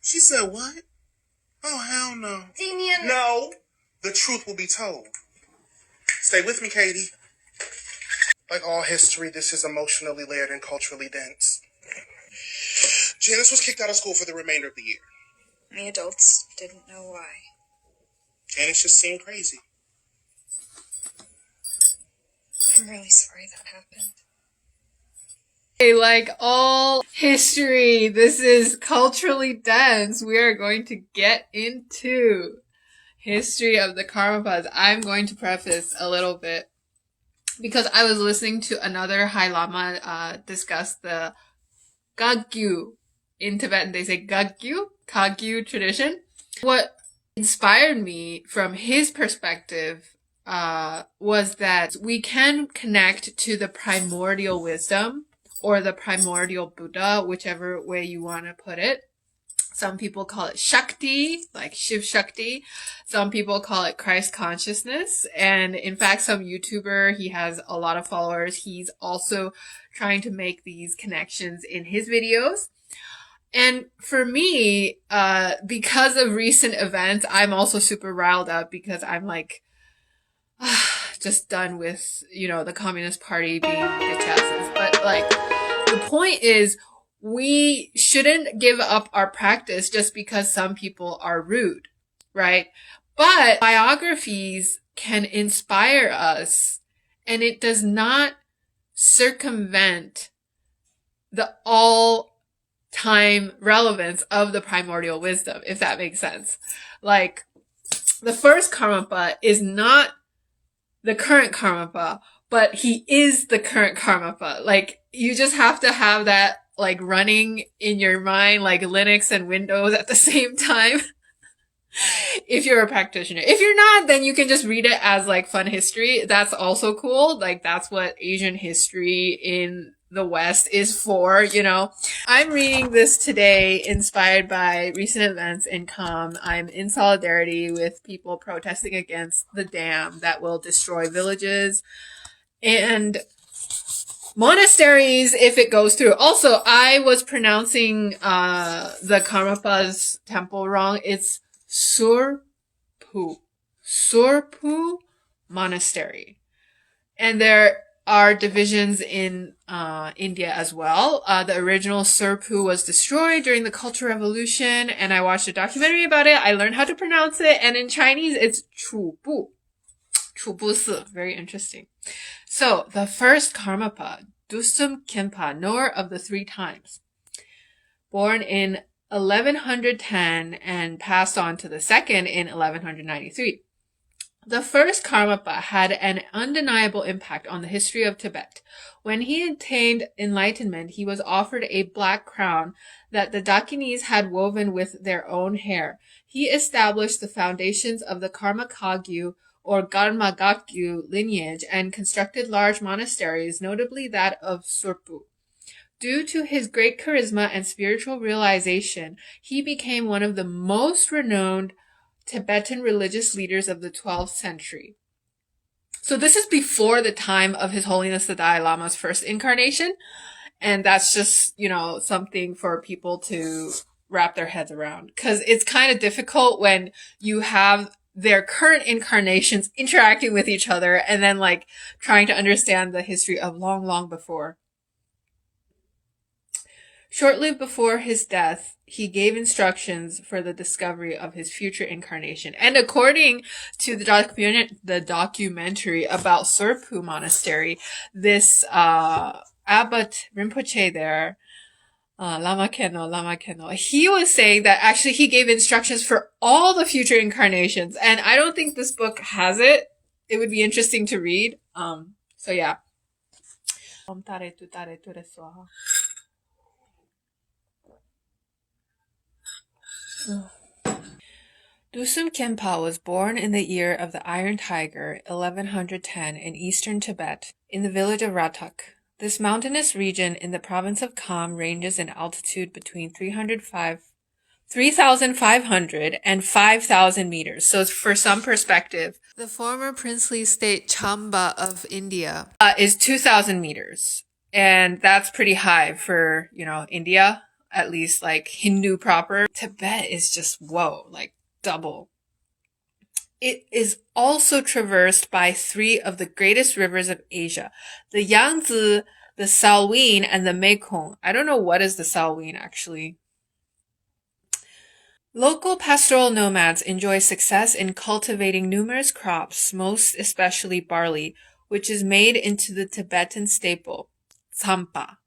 She said what? Oh, hell no. 今天 No, the truth will be told. Stay with me, Katie. Like all history, this is emotionally layered and culturally dense. Janice was kicked out of school for the remainder of the year. The adults didn't know why. Janice just seemed crazy. I'm really sorry that happened. Like all history, this is culturally dense. We are going to get into history of the Karmapas. I'm going to preface a little bit because I was listening to another High Lama discuss the Kagyu. In Tibetan, they say Kagyu tradition. What inspired me from his perspective was that we can connect to the primordial wisdom or the primordial Buddha, whichever way you want to put it. Some people call it Shakti, like Shiv Shakti. Some people call it Christ consciousness. And in fact, some YouTuber, he has a lot of followers. He's also trying to make these connections in his videos. And for me, because of recent events, I'm also super riled up because I'm like, just done with, the Communist Party being bitch asses. But like, the point is, we shouldn't give up our practice just because some people are rude, right? But biographies can inspire us, and it does not circumvent the all-time relevance of the primordial wisdom, if that makes sense. Like, the first Karmapa is not the current Karmapa, but he is the current Karmapa. Like, you just have to have that, like, running in your mind, like Linux and Windows at the same time. If you're a practitioner. If you're not, then you can just read it as, like, fun history. That's also cool. Like, that's what Asian history in the West is for, I'm reading this today inspired by recent events in Kham. I'm in solidarity with people protesting against the dam that will destroy villages and monasteries if it goes through. Also, I was pronouncing the Karmapa's temple wrong. It's Surpu Monastery. And there are divisions in India as well. The original Surpu was destroyed during the Cultural Revolution, and I watched a documentary about it. I learned how to pronounce it, and in Chinese, it's Chubu. Chubu. Very interesting. So, the first Karmapa, Dusum Khenpa, knower of the three times, born in 1110 and passed on to the second in 1193. The first Karmapa had an undeniable impact on the history of Tibet. When he attained enlightenment, he was offered a black crown that the Dakinis had woven with their own hair. He established the foundations of the Kagyu or Kagyu lineage and constructed large monasteries, notably that of Surpu. Due to his great charisma and spiritual realization, he became one of the most renowned Tibetan religious leaders of the 12th century. So this is before the time of His Holiness the Dalai Lama's first incarnation. And that's just, something for people to wrap their heads around. Because it's kind of difficult when you have their current incarnations interacting with each other and then like trying to understand the history of long, long before. Shortly before his death, he gave instructions for the discovery of his future incarnation. And according to the documentary about Surpu Monastery, this abbot Rinpoche there, Lama Keno, he was saying that actually he gave instructions for all the future incarnations. And I don't think this book has it. It would be interesting to read. So yeah. Dusum Khenpa was born in the year of the Iron Tiger, 1110, in eastern Tibet, in the village of Ratak. This mountainous region in the province of Kham ranges in altitude between 3,500 and 5,000 meters. So for some perspective, the former princely state Chamba of India is 2,000 meters. And that's pretty high for, India. at least like Hindu proper. Tibet is just, whoa, like double. It is also traversed by 3 of the greatest rivers of Asia, the Yangtze, the Salween, and the Mekong. I don't know what is the Salween actually. Local pastoral nomads enjoy success in cultivating numerous crops, most especially barley, which is made into the Tibetan staple, tsampa.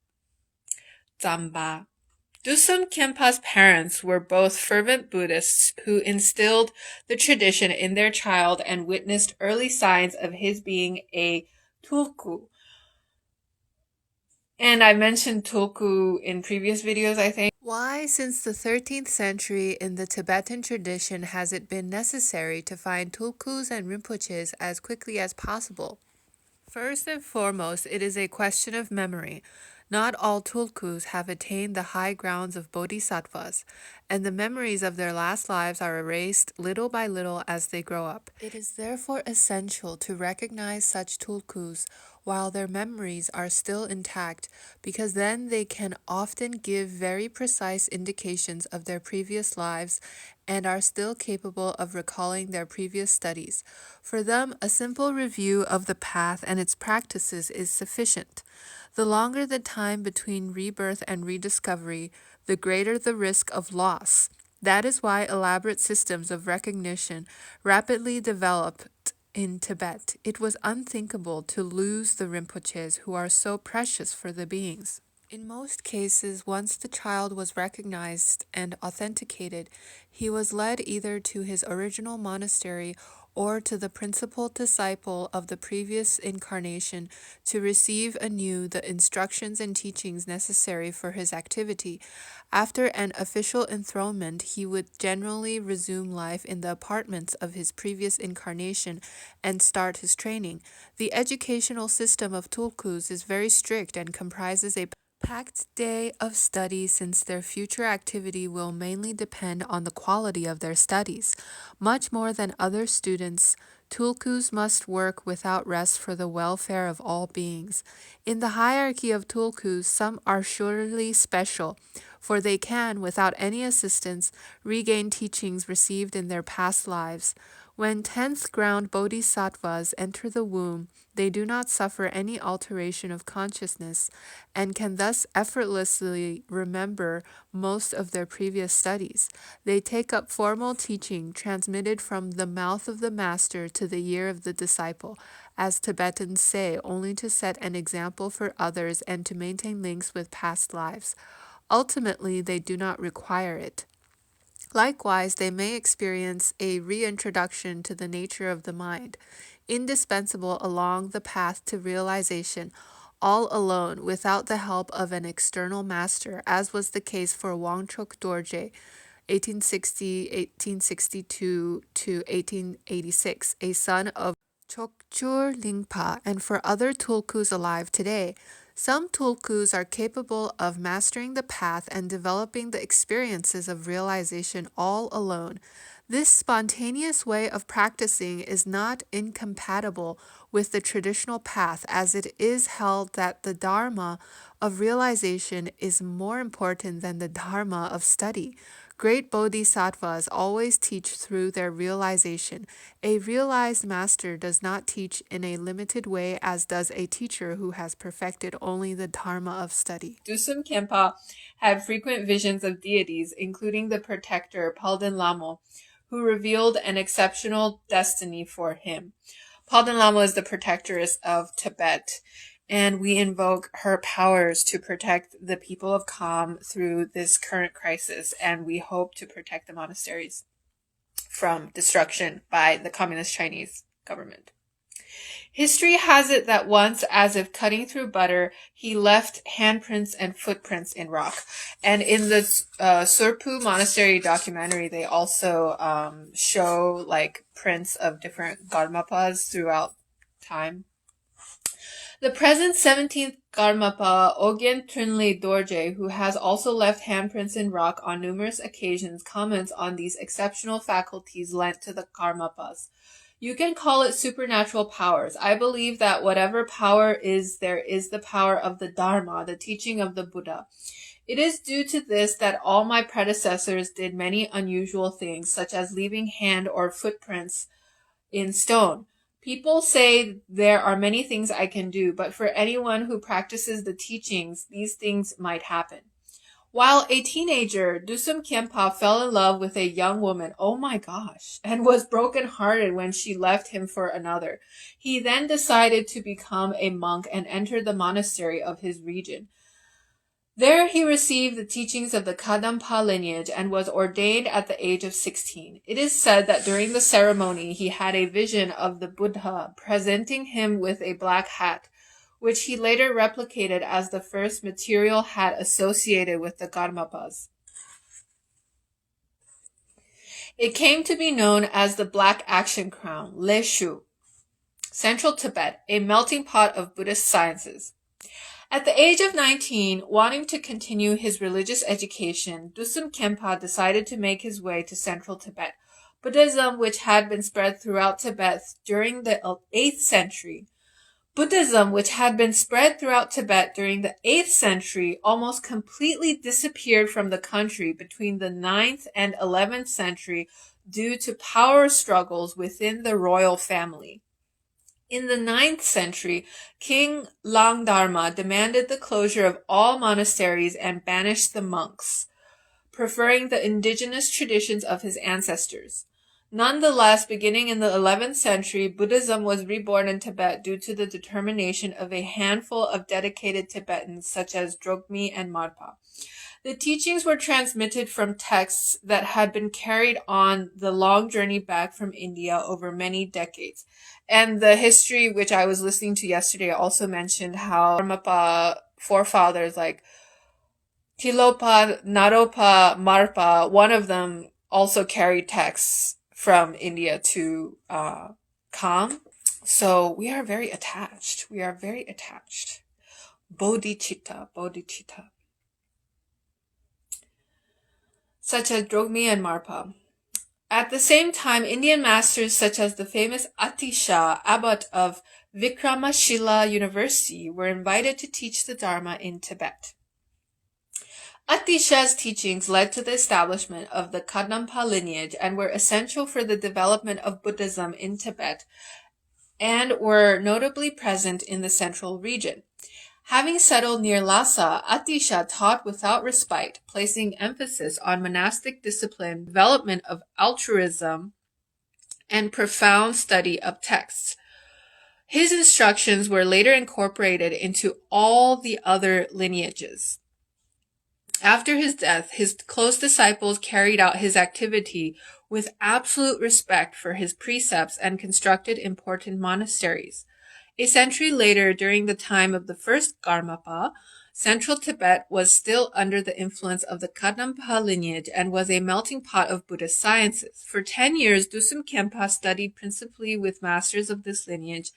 Tsamba. Dusum Khenpa's parents were both fervent Buddhists who instilled the tradition in their child and witnessed early signs of his being a tulku. And I mentioned tulku in previous videos, I think. Why, since the 13th century in the Tibetan tradition, has it been necessary to find tulkus and rinpoches as quickly as possible? First and foremost, it is a question of memory. Not all tulkus have attained the high grounds of bodhisattvas, and the memories of their last lives are erased little by little as they grow up. It is therefore essential to recognize such tulkus while their memories are still intact, because then they can often give very precise indications of their previous lives and are still capable of recalling their previous studies. For them, a simple review of the path and its practices is sufficient. The longer the time between rebirth and rediscovery, the greater the risk of loss. That is why elaborate systems of recognition rapidly developed in Tibet. It was unthinkable to lose the Rinpoches who are so precious for the beings. In most cases, once the child was recognized and authenticated, he was led either to his original monastery or to the principal disciple of the previous incarnation to receive anew the instructions and teachings necessary for his activity. After an official enthronement, he would generally resume life in the apartments of his previous incarnation and start his training. The educational system of tulkus is very strict and comprises a packed day of study, since their future activity will mainly depend on the quality of their studies. Much more than other students, tulkus must work without rest for the welfare of all beings. In the hierarchy of tulkus, some are surely special, for they can, without any assistance, regain teachings received in their past lives. When 10th ground bodhisattvas enter the womb, they do not suffer any alteration of consciousness and can thus effortlessly remember most of their previous studies. They take up formal teaching transmitted from the mouth of the master to the ear of the disciple, as Tibetans say, only to set an example for others and to maintain links with past lives. Ultimately, they do not require it. Likewise, they may experience a reintroduction to the nature of the mind, indispensable along the path to realization, all alone, without the help of an external master, as was the case for Wangchuk Dorje, 1860-1862 to 1886, a son of Chokchur Lingpa, and for other tulkus alive today. Some tulkus are capable of mastering the path and developing the experiences of realization all alone. This spontaneous way of practicing is not incompatible with the traditional path, as it is held that the Dharma of realization is more important than the Dharma of study. Great bodhisattvas always teach through their realization. A realized master does not teach in a limited way as does a teacher who has perfected only the dharma of study. Dusum Khenpa had frequent visions of deities, including the protector Palden Lamo, who revealed an exceptional destiny for him. Palden Lamo is the protectress of Tibet, and we invoke her powers to protect the people of Kham through this current crisis, and we hope to protect the monasteries from destruction by the communist Chinese government. History has it that once, as if cutting through butter, he left handprints and footprints in rock. And in the Surpu Monastery documentary, they also show like prints of different Karmapas throughout time. The present 17th Karmapa, Ogyen Trinle Dorje, who has also left handprints in rock on numerous occasions, comments on these exceptional faculties lent to the Karmapas. You can call it supernatural powers. I believe that whatever power is, there is the power of the Dharma, the teaching of the Buddha. It is due to this that all my predecessors did many unusual things, such as leaving hand or footprints in stone. People say there are many things I can do, but for anyone who practices the teachings, these things might happen. While a teenager, Dusum Khenpa fell in love with a young woman, oh my gosh, and was brokenhearted when she left him for another. He then decided to become a monk and entered the monastery of his region. There he received the teachings of the Kadampa lineage and was ordained at the age of 16. It is said that during the ceremony he had a vision of the Buddha presenting him with a black hat, which he later replicated as the first material hat associated with the Karmapas. It came to be known as the Black Action Crown, Leshu. Central Tibet, a melting pot of Buddhist sciences. At the age of 19, wanting to continue his religious education, Dusum Khenpa decided to make his way to central Tibet. Buddhism, which had been spread throughout Tibet during the 8th century, almost completely disappeared from the country between the 9th and 11th century due to power struggles within the royal family. In the 9th century, King Langdharma demanded the closure of all monasteries and banished the monks, preferring the indigenous traditions of his ancestors. Nonetheless, beginning in the 11th century, Buddhism was reborn in Tibet due to the determination of a handful of dedicated Tibetans such as Drogmi and Marpa. The teachings were transmitted from texts that had been carried on the long journey back from India over many decades. And the history, which I was listening to yesterday, also mentioned how Karmapa forefathers like Tilopa, Naropa, Marpa, one of them also carried texts from India to Kham. So we are very attached. Bodhicitta. Such as Drogmi and Marpa. At the same time, Indian masters such as the famous Atisha, abbot of Vikramashila University, were invited to teach the Dharma in Tibet. Atisha's teachings led to the establishment of the Kadampa lineage and were essential for the development of Buddhism in Tibet and were notably present in the central region. Having settled near Lhasa, Atisha taught without respite, placing emphasis on monastic discipline, development of altruism, and profound study of texts. His instructions were later incorporated into all the other lineages. After his death, his close disciples carried out his activity with absolute respect for his precepts and constructed important monasteries. A century later, during the time of the first Karmapa, central Tibet was still under the influence of the Kadampa lineage and was a melting pot of Buddhist sciences. For 10 years, Dusum Khenpa studied principally with masters of this lineage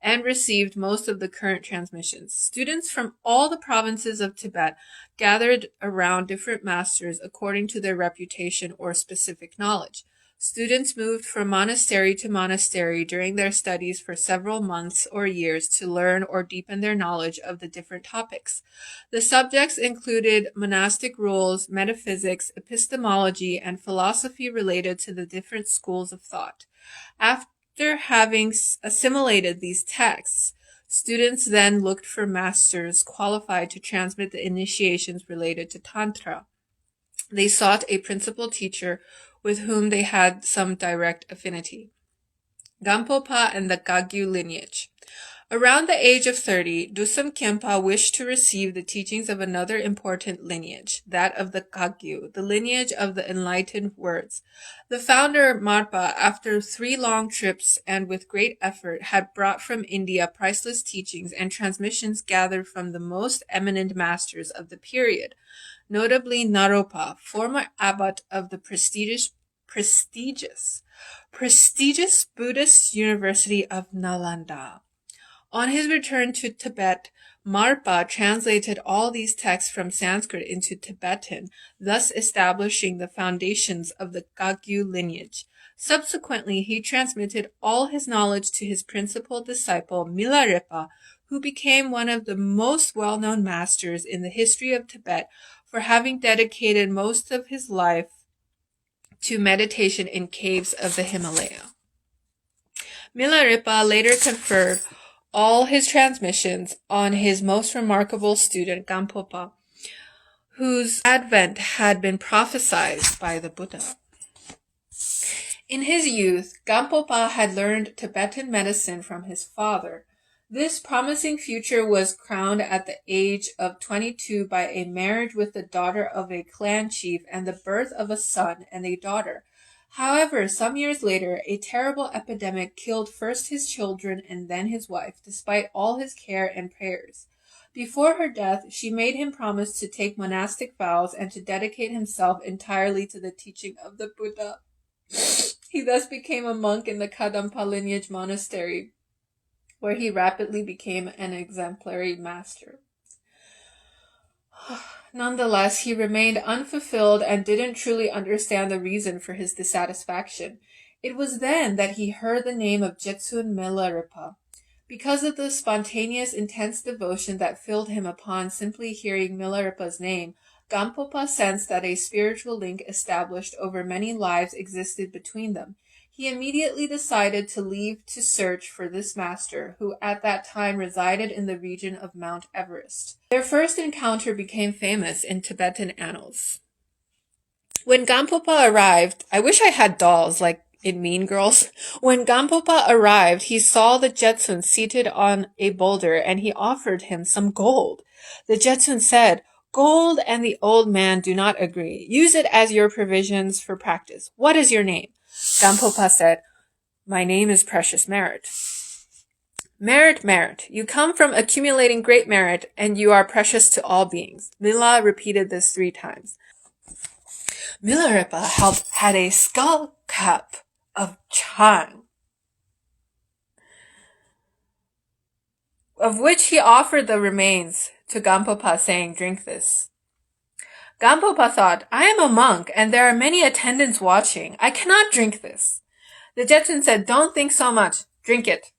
and received most of the current transmissions. Students from all the provinces of Tibet gathered around different masters according to their reputation or specific knowledge. Students moved from monastery to monastery during their studies for several months or years to learn or deepen their knowledge of the different topics. The subjects included monastic rules, metaphysics, epistemology, and philosophy related to the different schools of thought. After having assimilated these texts, students then looked for masters qualified to transmit the initiations related to Tantra. They sought a principal teacher with whom they had some direct affinity. Gampopa and the Kagyu lineage. Around the age of 30, Dusum Khenpa wished to receive the teachings of another important lineage, that of the Kagyu, the lineage of the enlightened words. The founder, Marpa, after 3 long trips and with great effort, had brought from India priceless teachings and transmissions gathered from the most eminent masters of the period, notably Naropa, former abbot of the prestigious Buddhist University of Nalanda. On his return to Tibet, Marpa translated all these texts from Sanskrit into Tibetan, thus establishing the foundations of the Kagyu lineage. Subsequently, he transmitted all his knowledge to his principal disciple, Milarepa, who became one of the most well-known masters in the history of Tibet for having dedicated most of his life to meditation in caves of the Himalaya. Milarepa later conferred all his transmissions on his most remarkable student, Gampopa, whose advent had been prophesied by the Buddha. In his youth, Gampopa had learned Tibetan medicine from his father. This promising future was crowned at the age of 22 by a marriage with the daughter of a clan chief and the birth of a son and a daughter. However, some years later, a terrible epidemic killed first his children and then his wife, despite all his care and prayers. Before her death, she made him promise to take monastic vows and to dedicate himself entirely to the teaching of the Buddha. He thus became a monk in the Kadampa lineage monastery, where he rapidly became an exemplary master. Nonetheless, he remained unfulfilled and didn't truly understand the reason for his dissatisfaction. It was then that he heard the name of Jetsun Milarepa. Because of the spontaneous, intense devotion that filled him upon simply hearing Milarepa's name, Gampopa sensed that a spiritual link established over many lives existed between them. He immediately decided to leave to search for this master, who at that time resided in the region of Mount Everest. Their first encounter became famous in Tibetan annals. When Gampopa arrived, I wish I had dolls like in Mean Girls. When Gampopa arrived, he saw the Jetsun seated on a boulder and he offered him some gold. The Jetsun said, "Gold and the old man do not agree. Use it as your provisions for practice. What is your name?" Gampopa said, "My name is Precious Merit." "Merit, merit. You come from accumulating great merit, and you are precious to all beings." Mila repeated this 3 times. Milarepa had a skull cap of chan, of which he offered the remains to Gampopa, saying, "Drink this." Gampopa thought, "I am a monk, and there are many attendants watching. I cannot drink this." The Jetsun said, "Don't think so much. Drink it."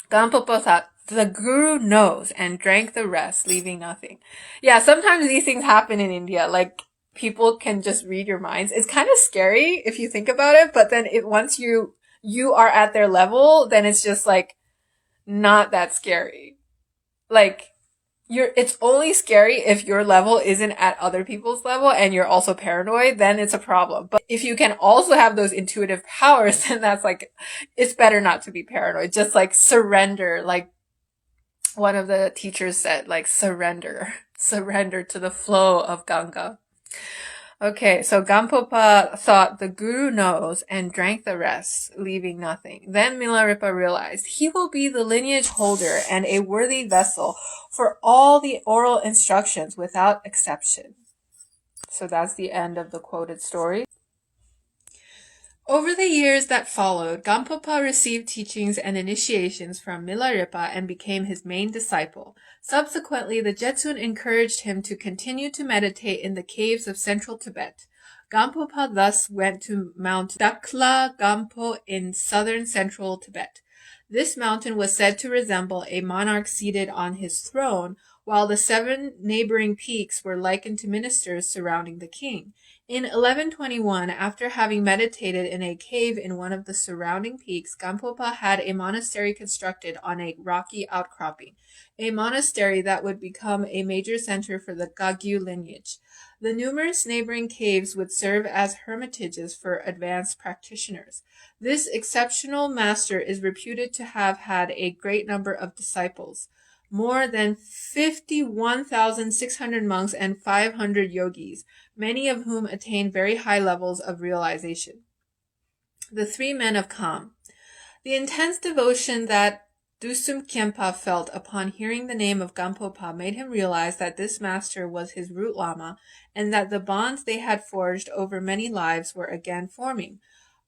Gampopa thought, "The guru knows," and drank the rest, leaving nothing. Yeah, sometimes these things happen in India. Like, people can just read your minds. It's kind of scary if you think about it, but then once you are at their level, then it's just like not that scary. Like, it's only scary if your level isn't at other people's level and you're also paranoid, then it's a problem. But if you can also have those intuitive powers, then that's like, it's better not to be paranoid. Just like surrender, like one of the teachers said, like surrender to the flow of Ganga. Okay, so Gampopa thought the guru knows and drank the rest, leaving nothing. Then Milarepa realized he will be the lineage holder and a worthy vessel for all the oral instructions without exception. So that's the end of the quoted story. Over the years that followed, Gampopa received teachings and initiations from Milarepa and became his main disciple. Subsequently, the Jetsun encouraged him to continue to meditate in the caves of central Tibet. Gampopa thus went to Mount Dakla Gampo in southern central Tibet. This mountain was said to resemble a monarch seated on his throne, while the 7 neighboring peaks were likened to ministers surrounding the king. In 1121, after having meditated in a cave in one of the surrounding peaks, Gampopa had a monastery constructed on a rocky outcropping, a monastery that would become a major center for the Kagyu lineage. The numerous neighboring caves would serve as hermitages for advanced practitioners. This exceptional master is reputed to have had a great number of disciples, more than 51,600 monks and 500 yogis, many of whom attained very high levels of realization. The 3 men of Kham. The intense devotion that Dusum Khenpa felt upon hearing the name of Gampopa made him realize that this master was his root lama and that the bonds they had forged over many lives were again forming.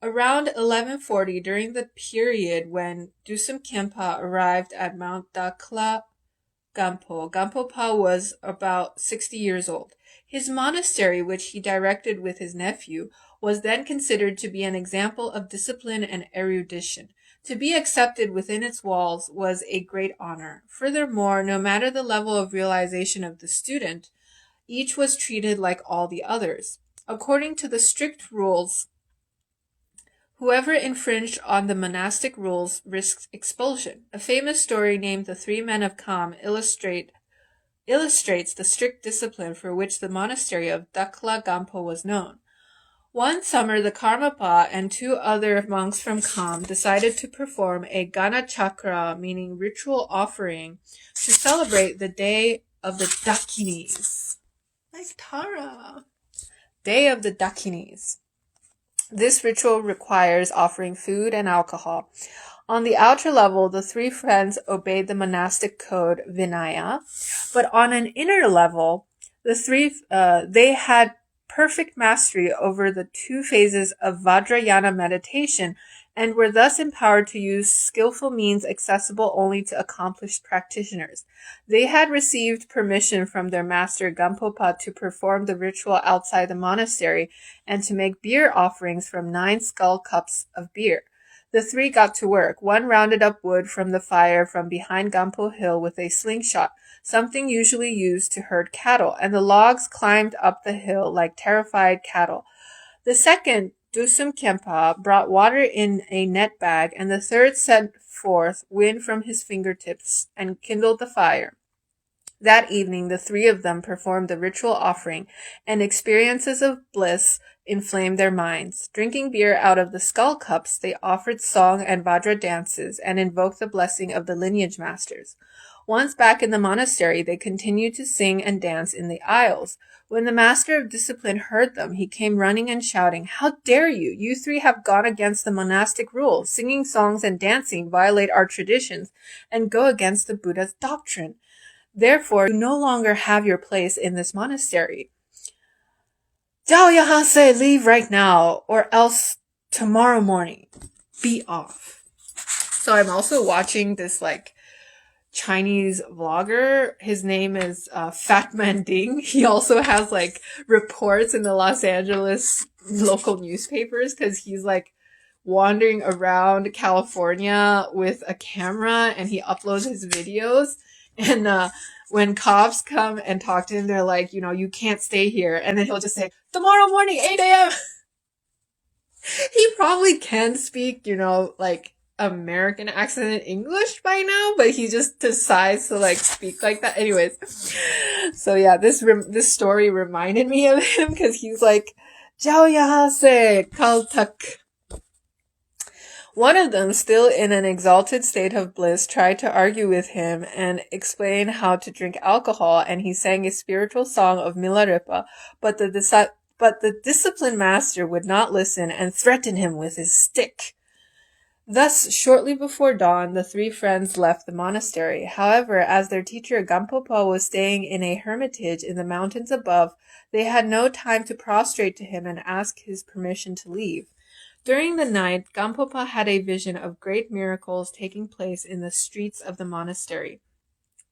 Around 1140, during the period when Dusum Khenpa arrived at Mount Dakla Gampo, Gampopa was about 60 years old. His monastery, which he directed with his nephew, was then considered to be an example of discipline and erudition. To be accepted within its walls was a great honor. Furthermore, no matter the level of realization of the student, Each was treated like all the others. According to the strict rules, whoever infringed on the monastic rules risked expulsion. A famous story named The Three Men of Kham illustrates the strict discipline for which the monastery of Dakla Gampo was known. One summer, the Karmapa and 2 other monks from Kham decided to perform a Gana Chakra, meaning ritual offering, to celebrate the day of the Dakinis. Like Tara. Day of the Dakinis. This ritual requires offering food and alcohol. On the outer level, the 3 friends obeyed the monastic code Vinaya, but on an inner level, they had perfect mastery over the 2 phases of Vajrayana meditation and were thus empowered to use skillful means accessible only to accomplished practitioners. They had received permission from their master Gampopa to perform the ritual outside the monastery and to make beer offerings from 9 skull cups of beer. The 3 got to work. One rounded up wood from the fire from behind Gampo Hill with a slingshot, something usually used to herd cattle, and the logs climbed up the hill like terrified cattle. The second, Dusum Kempa, brought water in a net bag, and the third sent forth wind from his fingertips and kindled the fire. That evening, the 3 of them performed the ritual offering, and experiences of bliss inflamed their minds. Drinking beer out of the skull cups, they offered song and Vajra dances and invoked the blessing of the lineage masters. Once back in the monastery, they continued to sing and dance in the aisles. When the master of discipline heard them, he came running and shouting, "How dare you! You 3 have gone against the monastic rules. Singing songs and dancing violate our traditions and go against the Buddha's doctrine. Therefore, you no longer have your place in this monastery. Jiao Yahase, leave right now, or else tomorrow morning. Be off." So I'm also watching this Chinese vlogger. His name is Fat Man Ding. He also has reports in the Los Angeles local newspapers because he's wandering around California with a camera and he uploads his videos. And when cops come and talk to him, they're like, you can't stay here. And then he'll just say, tomorrow morning, 8 a.m. He probably can speak, American accent in English by now, but he just decides to speak like that. Anyways, so yeah, this story reminded me of him because he's like, "Jiao Yahase, Kal Tak." One of them, still in an exalted state of bliss, tried to argue with him and explain how to drink alcohol, and he sang a spiritual song of Milarepa, but the discipline master would not listen and threatened him with his stick. Thus, shortly before dawn, the 3 friends left the monastery. However, as their teacher Gampopa was staying in a hermitage in the mountains above, they had no time to prostrate to him and ask his permission to leave. During the night, Gampopa had a vision of great miracles taking place in the streets of the monastery.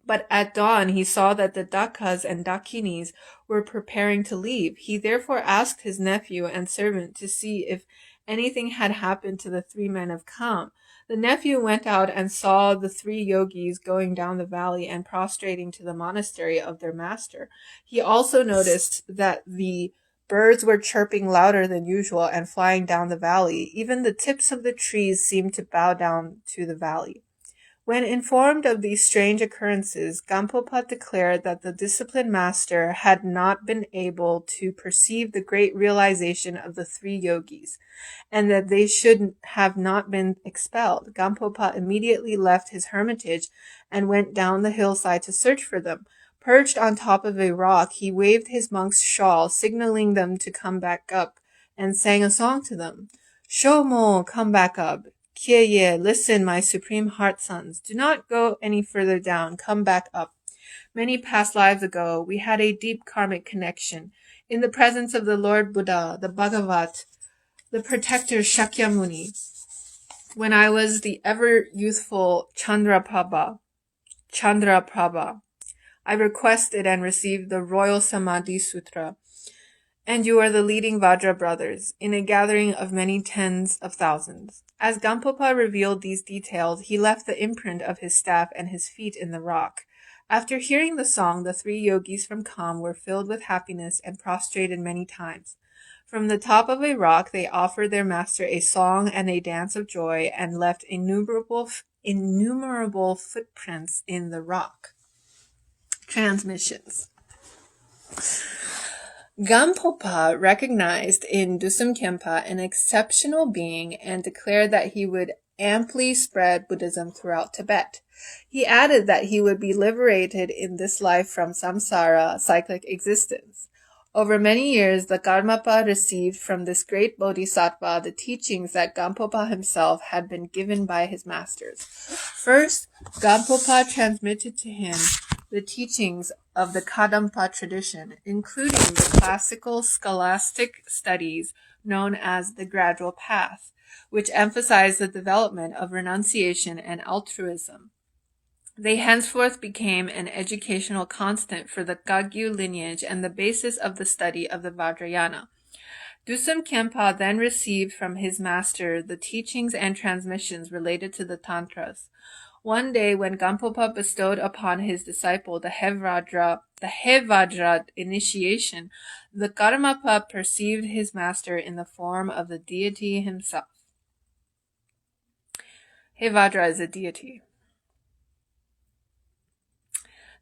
But at dawn, he saw that the Dakas and Dakinis were preparing to leave. He therefore asked his nephew and servant to see if anything had happened to the 3 men of Kham. The nephew went out and saw the 3 yogis going down the valley and prostrating to the monastery of their master. He also noticed that the birds were chirping louder than usual and flying down the valley. Even the tips of the trees seemed to bow down to the valley. When informed of these strange occurrences, Gampopa declared that the discipline master had not been able to perceive the great realization of the 3 yogis, and that they should have not been expelled. Gampopa immediately left his hermitage and went down the hillside to search for them. Perched on top of a rock, he waved his monk's shawl, signaling them to come back up, and sang a song to them. "Shomo, come back up. Kieye, listen, my supreme heart sons. Do not go any further down. Come back up. Many past lives ago, we had a deep karmic connection. In the presence of the Lord Buddha, the Bhagavat, the protector Shakyamuni, when I was the ever-youthful Chandraprabha, I requested and received the Royal Samadhi Sutra, and you are the leading Vajra brothers, in a gathering of many tens of thousands." As Gampopa revealed these details, he left the imprint of his staff and his feet in the rock. After hearing the song, the 3 yogis from Kham were filled with happiness and prostrated many times. From the top of a rock, they offered their master a song and a dance of joy and left innumerable footprints in the rock. Transmissions. Gampopa recognized in Dusum Khenpa an exceptional being and declared that he would amply spread Buddhism throughout Tibet. He added that he would be liberated in this life from samsara, cyclic existence. Over many years, the Karmapa received from this great bodhisattva the teachings that Gampopa himself had been given by his masters. First, Gampopa transmitted to him the teachings of the Kadampa tradition, including the classical scholastic studies known as the gradual path, which emphasize the development of renunciation and altruism. They henceforth became an educational constant for the Kagyu lineage and the basis of the study of the Vajrayana. Dusum Khenpa then received from his master the teachings and transmissions related to the Tantras. One day, when Gampopa bestowed upon his disciple the Hevraja initiation, the Karmapa perceived his master in the form of the deity himself. Hevraja is a deity.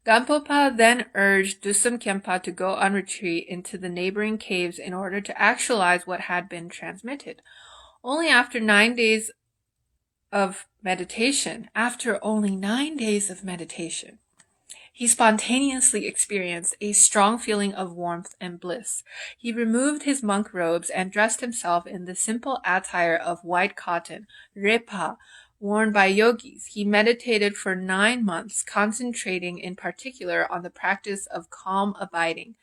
Gampopa then urged Dusum Khenpa to go on retreat into the neighboring caves in order to actualize what had been transmitted. Only after 9 days of meditation, he spontaneously experienced a strong feeling of warmth and bliss. He removed his monk robes and dressed himself in the simple attire of white cotton, repa, worn by yogis. He meditated for 9 months, concentrating in particular on the practice of calm abiding,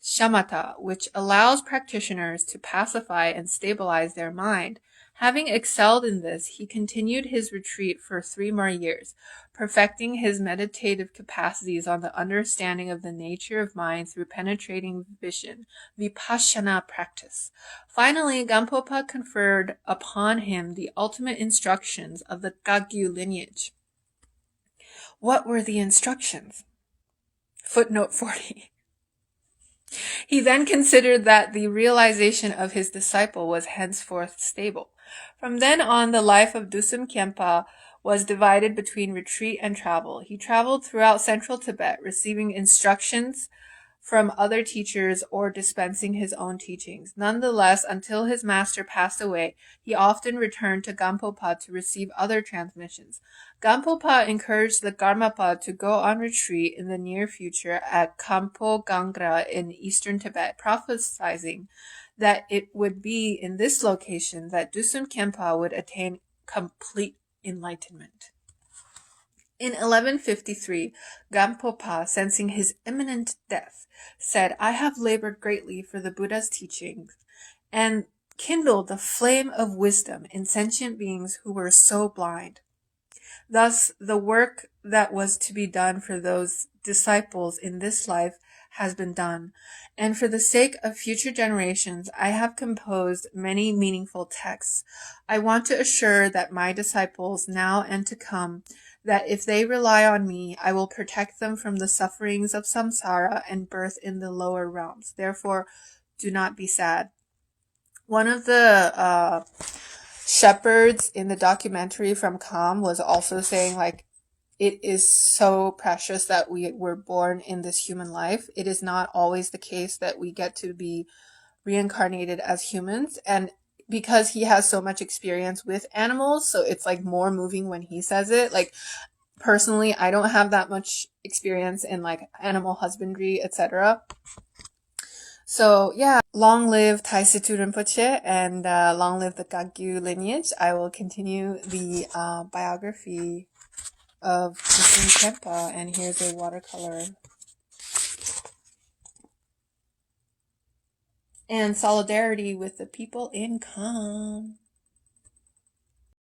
shamatha, which allows practitioners to pacify and stabilize their mind. Having excelled in this, he continued his retreat for 3 more years, perfecting his meditative capacities on the understanding of the nature of mind through penetrating vision, vipassana practice. Finally, Gampopa conferred upon him the ultimate instructions of the Kagyu lineage. What were the instructions? Footnote 40. He then considered that the realization of his disciple was henceforth stable. From then on, the life of Dusum Khenpa was divided between retreat and travel. He traveled throughout central Tibet, receiving instructions from other teachers or dispensing his own teachings. Nonetheless, until his master passed away, he often returned to Gampopa to receive other transmissions. Gampopa encouraged the Karmapa to go on retreat in the near future at Kampo Gangra in eastern Tibet, prophesying that it would be in this location that Dusum Khenpa would attain complete enlightenment. In 1153, Gampopa, sensing his imminent death, said, "I have labored greatly for the Buddha's teachings and kindled the flame of wisdom in sentient beings who were so blind. Thus, the work that was to be done for those disciples in this life has been done, and for the sake of future generations, I have composed many meaningful texts. I want to assure that my disciples, now and to come, that if they rely on me, I will protect them from the sufferings of samsara and birth in the lower realms. Therefore, do not be sad." One of the shepherds in the documentary from Kham was also saying, like, it is so precious that we were born in this human life. It is not always the case that we get to be reincarnated as humans. And because he has so much experience with animals, so it's like more moving when he says it. Like, personally, I don't have that much experience in like animal husbandry, etc. So yeah, long live Taisitu Rinpoche and long live the Kagyu lineage. I will continue the biography of Dusum Khenpa, and here's a watercolor. And solidarity with the people in Kham.